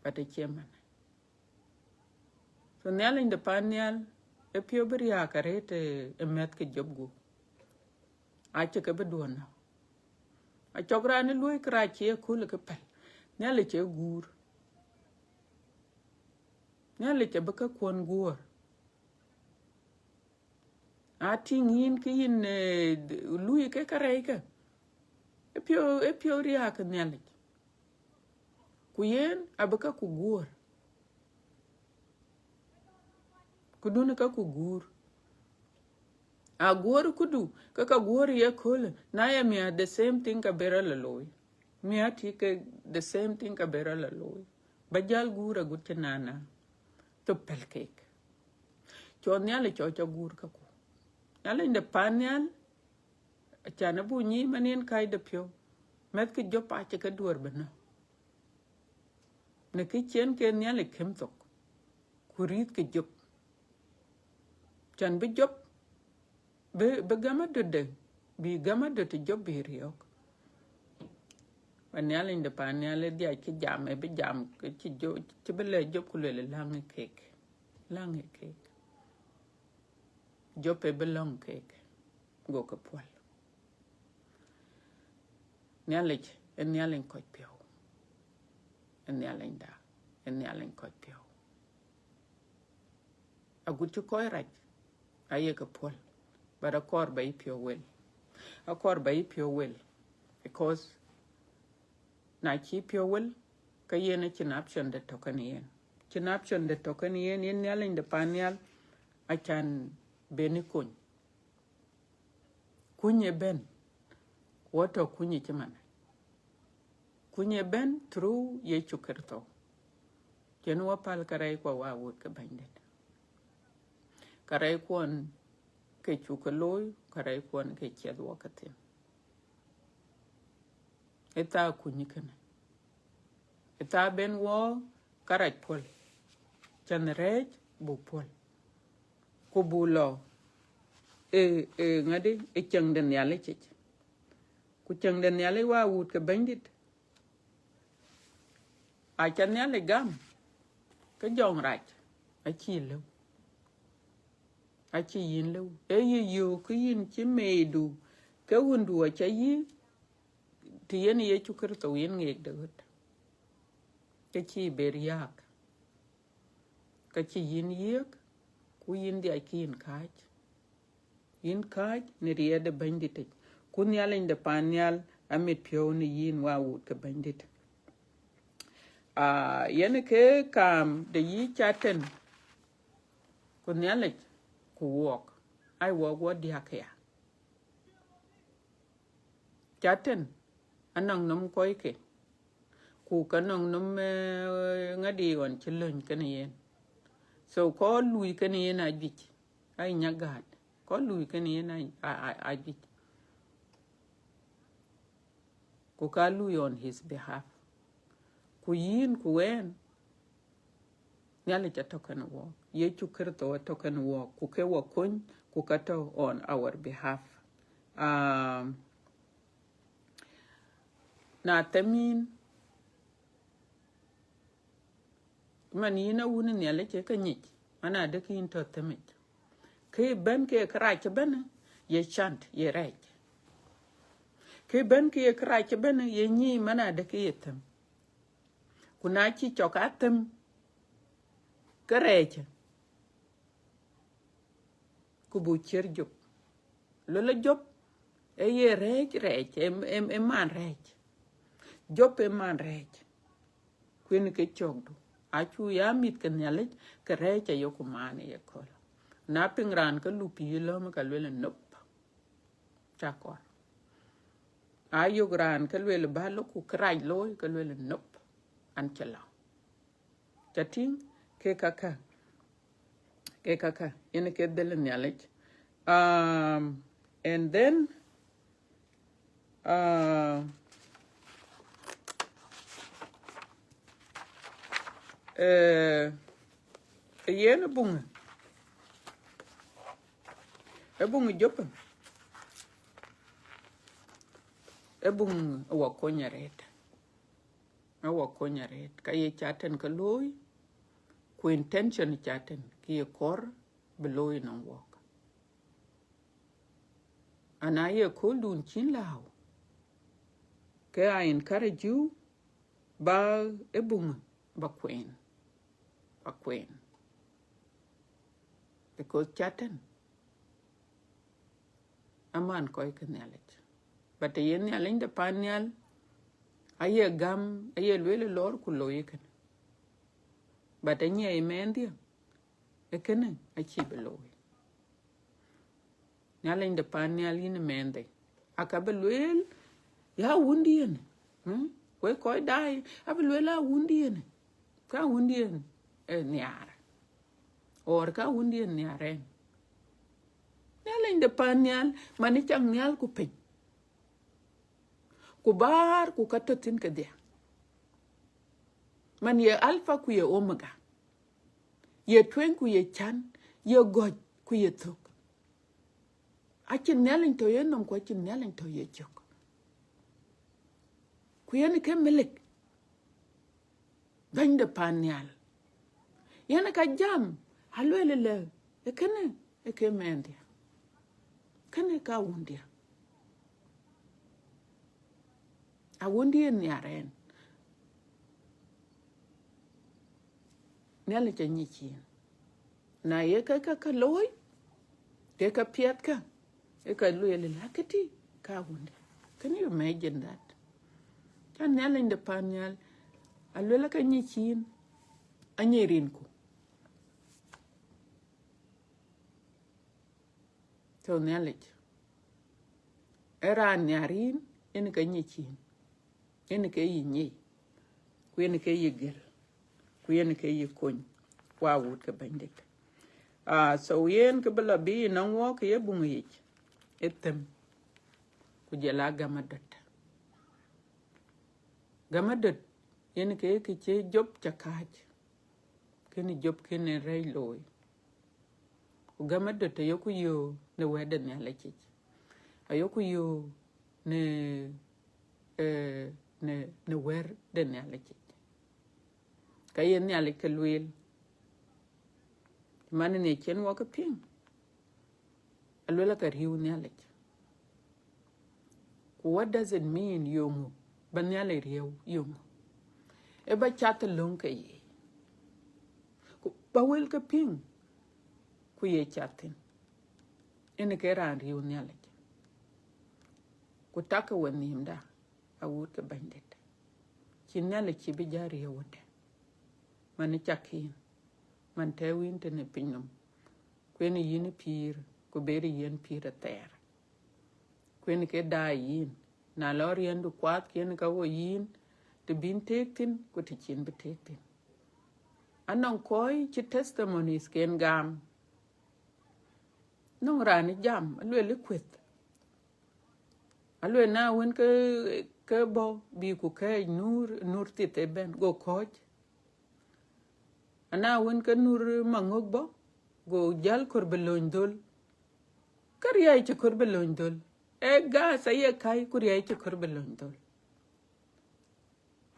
pate cheman so nyal in de panyal e pio beria karete e met ke jobgu a che ke bedona a chogra ni lui kra che ku le ke pel nyal che gur nyal che ba ka kon gur a tingin ke in lui ke kareka e pio ria ke nyal ku yen abaka ku gur kuduna ka ku gur a gur kudu ka gur ye kole na ya mi the same thing ka bera la loy mi ati ke the same thing ka bera la loy bajal gura gutte nana to pel cake chon yale cho gur ka ku yale inde panyal chana bu ni manen kai de pyo met ke jo pa che ka dur bana ne ke chen ke nyale kem tok kurit ke jop chan bi jop be gama de bi gama de te job bi riok wanyal inde panyal dia ke jam e be jam ke ci jo ci bele job ku le lang cake job e be long cake go ka pol nyalej en nyalen ko pio en nyalen da en nyalen ko pio a gut ko raj aye ka pol bara kor bay pio wel a kor bay pio wel because na chi pio wel ka yene chin option de token yen chin option de token yen nyalen de panyal a chan beni kunye ben woto kunye chimana kunye ben through ye chukerto kenu wapal karai kwa wawut ka bandet karai kwon ke chukaloy karai kwon ke ched wakatin eta kunye kana eta ben wo karaj pol chanrej bu pol ko bulo ngade e changden yale chich ku changden yale wawut ka bandit a chan yale gam ka jong raj a chi lo a chi yin lo e yo ku yin chi medu ka wundu a cha yi ti yen ye chukur to yin ngek de gut ka chi beriak ka chi yin yek ku yin dia kin kaj yin kaj ne riede bandit kun yale inde panyal amit pio ni yin wawut ka bandit yene ke kam de yi chaten kun yale ku walk ai wo dia kya chaten anang nom koy ke ku kanang nom ngadi on chilun kan yen so ko lui kan yen a dik ai nyagat ko lui kan yen a dik ku ka lui on his behalf ku yin ku wen nyale cha token walk Yesu Kristo token walk ku ke wa kun ku kato on our behalf na tamin man yina wuni nyale che ka nyich mana da kin to tamit ke ben ke kra che ben ye chant ye rej ke ben ke kra che ben ye nyi mana da ke yetem kuna chi chokatem kareche ku bu cher job lola job e ye rej em man rej job e man rej kwen ke chogdu achu ya mit ke nyale ke reche yo ku mane ye kol na pingran ka lupi lo ma ka lele nop chakor ayo gran ka lele balo ku kraj loy ka lele nop an chala chating ke kaka ene ke dele nyale and then yene bunga jopa wa konyaret ka ye chaten ka loy ku intention chaten ki ye kor beloy non wok ana ye ko dun chin lao ke I encourage you ba ba queen because chaten aman koy kenalet but yen nyalin de panyal aye gam aye lwele lor ku loyiken but anye emendia ekene achi beloy nyalin de panyal yin mende akabelwel ya wundien we koy dai abelwela wundien ka wundien niar or ka wundien niaren nyalin de panyal mani chang nyal ku pin ku bar ku katatin ka dia man ye alpha ku ye omega ye twen ku ye chan ye god ku ye thok achin nyalin to ye nom ko achin nyalin to ye chok ku ye ni ke melik bande panyal yana ka jam halwele le ekene mendia kene ka wundia a wundien yaren nyale cha nyichin na ye ka loy ke ka piat ka e ka lwele lakati ka wundia. Can you imagine that? Can nyale in the panyal alwele ka nyichin anyerin ku to nyale era nyarin en ka nyichin en ke yinyi ku en ke yigel ku en ke yikon wa wut ka bandik so yen ke bala bi nan wo ke bungi etem ku jela gamadat yen ke che job chakaj keni job kene rey loy ku gamadat yo ku yo ne weden ya leki ayo ku yo ne wer den ya leki kayen ya leki lwel man ne chen wo ka ping alwela ka riu ne leki what does it mean yongu ban ya le riu yongu e ba chat long ka yi ku ba wel ka ping ku ye chatin ene ke ran riu ne leki ku taka wanim da a wut ka bandet chin ne leki bi jari wote man chakin man te win te ne pinnum kwen yin pir ku beri yen pir ter kwen ke da yin na lor yen du kwat ken ka wo yin te bin tektin ku te chin be tektin anon koy chi testimonies ken gam non rani jam alwe liquid alwe na wen ke ke bo bi ku ke nur ti te ben go coach ana won ke nur mangok bo go jal kor belon dol kariya ci kor belon dol e ga saye kai kuriya ci kor belon dol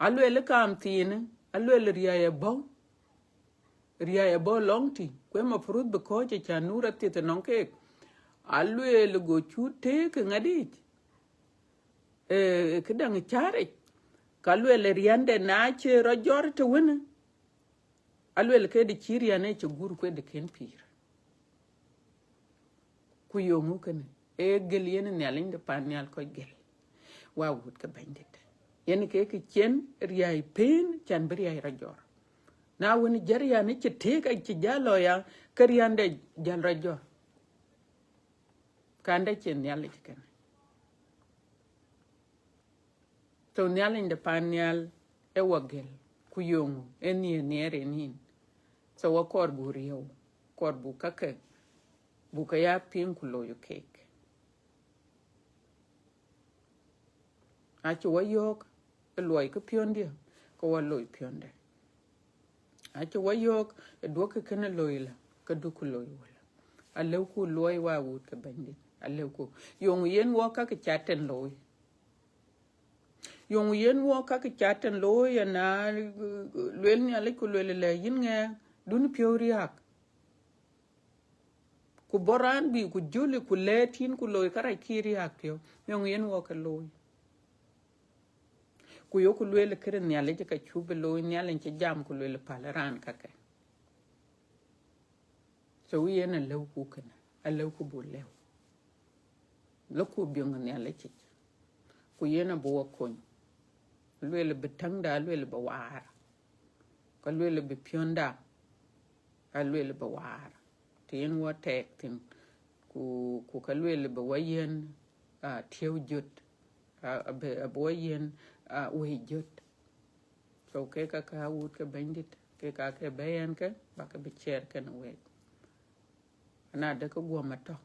alwele kam tin alwele riya bo longti kwe ma fruit be ko ci chanura ti te nonke alwele go chute ke ngadi kedang chare kalwele riande na ci rojor te wona alwele ke de chiriya ne ci gur kwe de ken pir ku yongu kene e gel yene nyalin de panyal ko gel wa wut ka bandit yene ke chen riyai pen chan briyai rajor na woni jariya ne ci teka ci jalo ya kariyande jal rajor kande chen nyal ci kene to nyalin de panyal e wagel ku yongu eni nere nin so wa kor buriyo kor bu kake buka ya pin kulo yo cake acho wayok loy ko pionde ko wa loy pionde acho wayok doke kana loyla ka duku loy wala alew ku loy wa wut ka bandi alew ku yong yen wo ka ka chaten loy yong yen wo ka ka chaten loy na lwel ni ale ku lwel le yin nge dun pioriak ku boran bi ku juli ku letin ku loy kara kiri hakyo yong yen wo ka loy ku yo ku lwele kere nyale ka chube loy nyale che jam ku lwele palaran kake so wi yen lew ku kana alew ku bo lew lo ku byong nyale che ku yen bo kon lwele betangda lwele ba war ka lwele be pionda lwele ba war tin wo tek tin ku ka lwele ba wayen tew jot be wayen we jot so ke ka wut ka bandit ke ka ke bayan ka ba ka be cher ka na we ana da ka goma to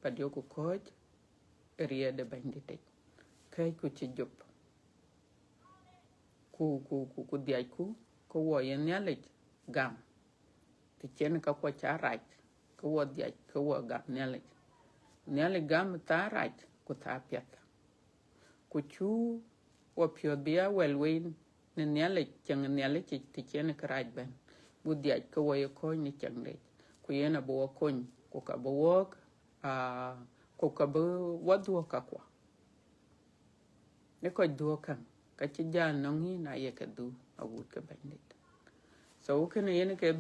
pa dio ku coach ria de bandit kai ku ci jop ku diay ku ko wo yen nyale gam ti chen ka ko cha raj ko wo diay ko wo gam nyale gam ta raj ku ta piat ku chu wo pio bia welwin ne nyale chang nyale ti chen ka raj ben bu diay ko wo ko ni chang le ku yena bo ko ku ka bo wok ku ka bo wadu ka kwa ne ko do kan ka ci jaan no ngi na ye ka du a wut ka bandit so kana yene ke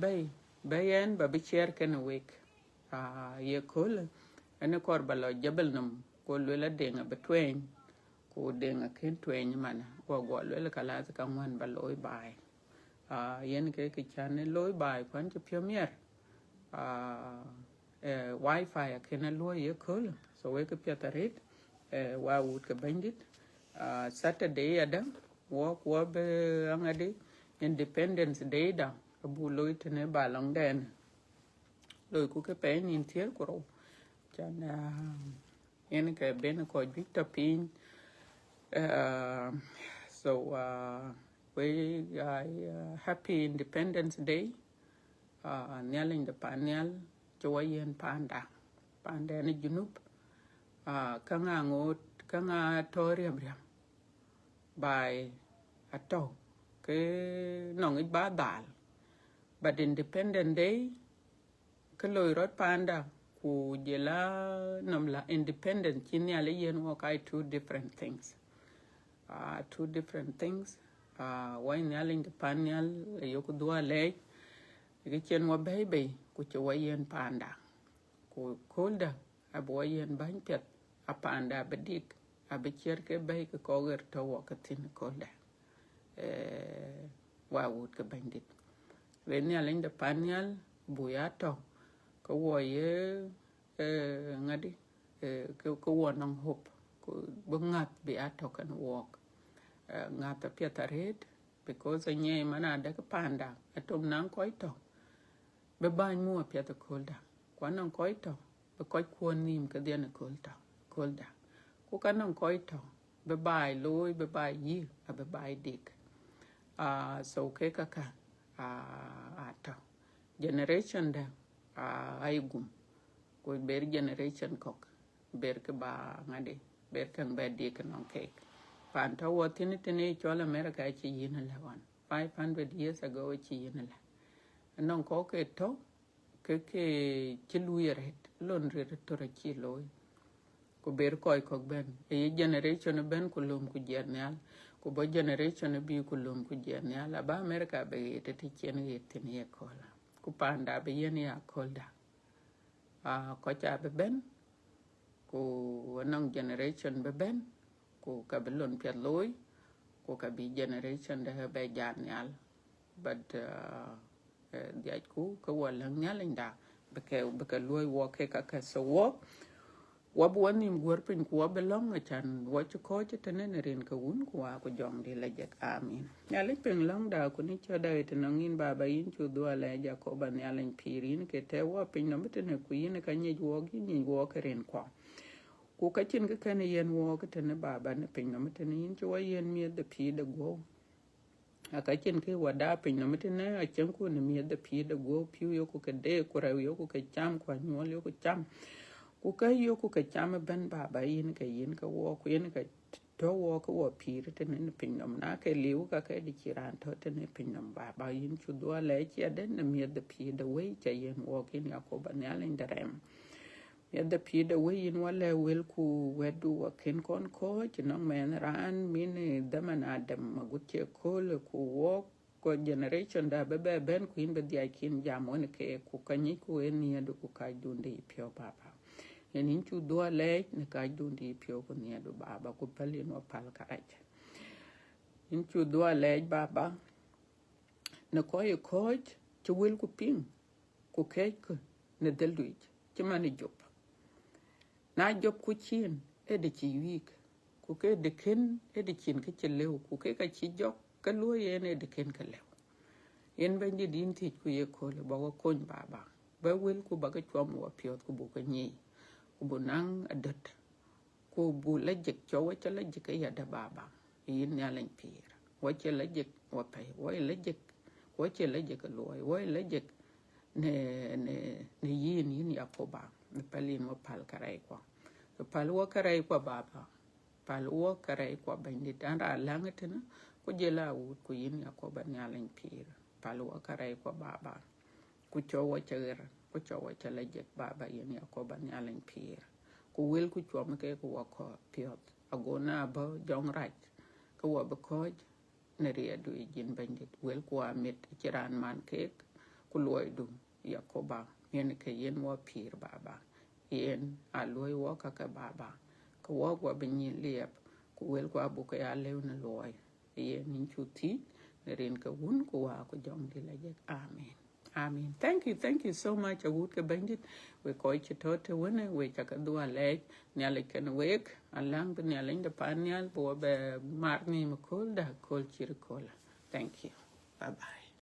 bayan ba bi cher kana wek ye kol ene kor balo jabal nam ko lela denga betwen ko denga ken twen mana go lela kala ka ngwan baloy bai yene ke chane loy bai kwan ci premier wifi kana loy ye kol so we ka piataret wa wut ka bandit Saturday ada walk be angade Independence Day da abu loy tene balong den loy ku ke pe nin tiel ko chan en ke ben ko victor pin so we happy Independence Day nyaling de panyal joyen panda ni junub kanga ngot kanga toriam by ato ke nong ich ba dal but Independent Day ke loy rot panda ku jela namla independent chini ale yen wo kai two different things why nyaling de panyal yoku dua le ke chen wo baby ku che yen panda ku kolda abo yen ban pet apanda bedik abecher ke bay ke koger to wo ke tin kolda wa wut ke bandit we nyaling de panyal buyato ko wo ye ngadi ko wo nang hop ko bungat be ato kan walk ngata pietaret because nye mana da ka panda atom nang koito be ban mu pieta kolda kwanang koito be koy kwon nim ka den kolda ko kanang koito bye bye lôi bye bye yi bye bye dik so ke kaka ato generation da ai gum ko ber generation kok ber ke ba ngade ber kan ba dik non ke pan to wo tin chola America chi yin la wan 500 years ago chi yin la non ko ke to ke chi luiret lon re to ra chi loy ko ber koy ko ben e generation ben ko lum ku jernyal ko bo generation bi ko lum ku jernyal ba America be te ti chen tin ye kola ku panda be yen ya kolda ko cha be ben ko nong generation be ben ko ka be lon pet loy ko ka bi generation da be jernyal but dia ku ko wala nyal nda be ke loy wo ke ka so wo wabuani mgorpin kuwa belong chan wacho koche tenen rin ka un kuwa ko jong di la jek amin yale peng long da ko ni choda et nongin baba yin chu do la jacoba ne alen pirin ke te wa pin no metene ku yin ka nyi wo gi nyi wo ke rin kwa ku ka chin ka kan yen wo ke tene baba ne pin no metene yin chu wa yen mi de pi de go aka chin ke wada pin no metene a chen ku ne mi de pi de go pi yo ku ke de ku ra yo ku ke cham kwa nyol yo ku cham ku ka yo ku ka chama ben baba yin ka wo ku yin ka to wo ko wo pir te ne pinom na ke liu ka ke di chiran to te ne pinom baba yin chu do le chi den ne mi de pi de we che yin wo kin ya ko ban ya len derem ya de pi de we yin wala wel ku wedu wa ken kon ko chi no men ran min de man adam ma gutche ko le ku wo ko generation da be ben ku yin be dia kin jamon ke ku kanyi ku en ya do ku ka dunde pio baba en inchu do le ne ka dundi pio ko ne do baba ko pali no pal ka aj inchu do le baba ne ko e ko chu wil ku ping ku ke ko ne delduj ti mani job na job ku chin e de chi week ku ke de ken e de chin ke chelew ku ke ka chi jok ka lo ye ne de ken ka lew en ben di din ti ku ye ko le ba ko baba ba wil ku ba ka chom wa pio ku bu ka nyi ku nang adat ku bu la jek cho wa cha la jek ya da baba yin ya len pir wa cha la jek wa pai wa la jek wa cha la jek lo wa la jek ne yin ya ko ba ne palin mo pal karai ko pal wo karai ko baba pal wo karai ko ban di dan ra langatena ku je la wu ku yin ya ko ba ya len pir pal wo karai ko baba ku cho wa cha ku cho wa cha la jek baba yin ya ko ba ya len pir ku wel ku chom ke ku wa ko piot agona ba jong rach ku wa ba ko ne ria du jin bandit wel ku amit chiran man ke ku loy du ya ko ba yen ke yen wa pir baba yen a loy wa ka ka baba ku wa ba ni liep ku wel ku abu ka ya lew na loy yen nin chuti ne rin ka un ku wa ku jong di la jek amen. Amen. Thank you so much. I would get bandit. We call it tote winner. We check a do a leg. Nyale can wake. Alang the nyaling the panyal. Bobe marni makul da kol chirikola. Thank you. Bye bye.